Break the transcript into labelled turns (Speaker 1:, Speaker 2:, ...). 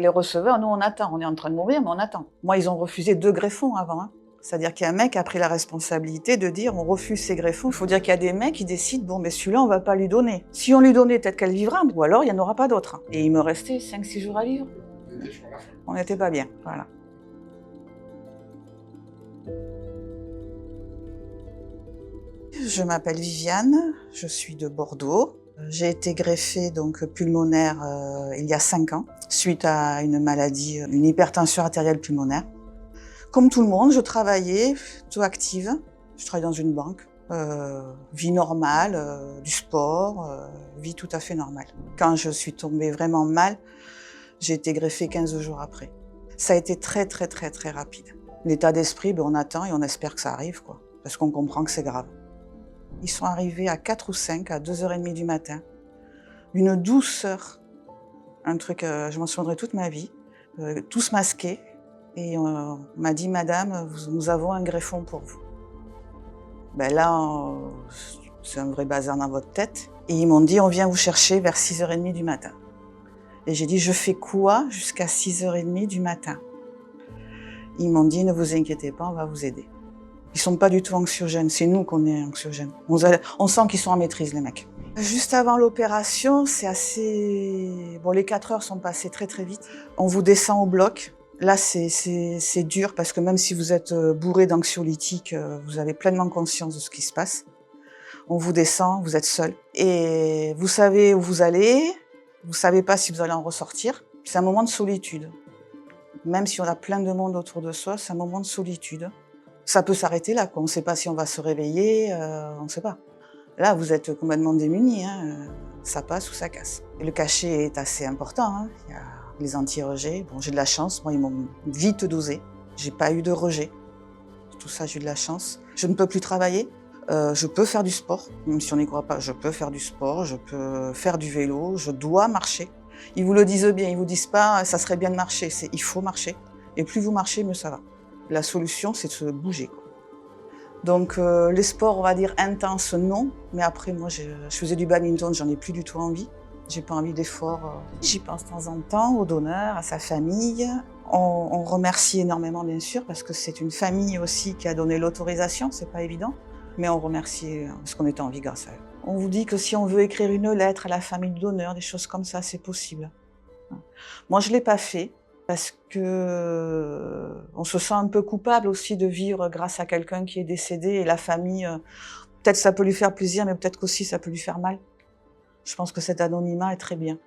Speaker 1: Les receveurs, nous, on attend. On est en train de mourir, mais on attend. Moi, ils ont refusé 2 greffons avant. Hein. C'est-à-dire qu'il y a un mec qui a pris la responsabilité de dire on refuse ces greffons. Il faut dire qu'il y a des mecs qui décident bon, mais celui-là, on va pas lui donner. Si on lui donnait, peut-être qu'elle vivra, ou alors il n'y en aura pas d'autres. Et il me restait 5-6 jours à vivre. On n'était pas bien, voilà. Je m'appelle Viviane, je suis de Bordeaux. J'ai été greffée donc pulmonaire il y a 5 ans, suite à une maladie, une hypertension artérielle pulmonaire. Comme tout le monde, je travaillais, plutôt active. Je travaille dans une banque. Vie normale, du sport, vie tout à fait normale. Quand je suis tombée vraiment mal, j'ai été greffée 15 jours après. Ça a été très rapide. L'état d'esprit, on attend et on espère que ça arrive, quoi, parce qu'on comprend que c'est grave. Ils sont arrivés à 4 ou 5, à 2h30 du matin. Une douceur, un truc, je m'en souviendrai toute ma vie. Tous masqués. Et on m'a dit, madame, nous avons un greffon pour vous. Ben là, c'est un vrai bazar dans votre tête. Et ils m'ont dit, on vient vous chercher vers 6h30 du matin. Et j'ai dit, je fais quoi jusqu'à 6h30 du matin? Ils m'ont dit, ne vous inquiétez pas, on va vous aider. Ils sont pas du tout anxiogènes, c'est nous qu'on est anxiogènes. On sent qu'ils sont en maîtrise, les mecs. Juste avant l'opération, c'est assez... Bon, les 4 heures sont passées très vite. On vous descend au bloc. Là, c'est dur parce que même si vous êtes bourré d'anxiolytiques, vous avez pleinement conscience de ce qui se passe. On vous descend, vous êtes seul. Et vous savez où vous allez, vous savez pas si vous allez en ressortir. C'est un moment de solitude. Même si on a plein de monde autour de soi, c'est un moment de solitude. Ça peut s'arrêter là, quoi. On ne sait pas si on va se réveiller, on ne sait pas. Là, vous êtes complètement démunis, hein. Ça passe ou ça casse. Et le cachet est assez important, hein. Il y a les anti-rejets. Bon, j'ai de la chance, moi, ils m'ont vite dosé. J'ai pas eu de rejet. Tout ça, j'ai eu de la chance. Je ne peux plus travailler. Je peux faire du sport, même si on n'y croit pas, je peux faire du sport, je peux faire du vélo, je dois marcher. Ils vous le disent bien, ils vous disent pas ça serait bien de marcher, c'est il faut marcher. Et plus vous marchez, mieux ça va. La solution, c'est de se bouger, quoi. Donc les sports, on va dire intenses, non. Mais après, moi, je faisais du badminton, j'en ai plus du tout envie. J'ai pas envie d'effort. J'y pense de temps en temps, au donneur, à sa famille. On remercie énormément, bien sûr, parce que c'est une famille aussi qui a donné l'autorisation, c'est pas évident. Mais on remercie parce qu'on était en vie grâce à eux. On vous dit que si on veut écrire une lettre à la famille du donneur, des choses comme ça, c'est possible. Moi, je l'ai pas fait. Parce que on se sent un peu coupable aussi de vivre grâce à quelqu'un qui est décédé et la famille, peut-être ça peut lui faire plaisir, mais peut-être qu'aussi ça peut lui faire mal. Je pense que cet anonymat est très bien.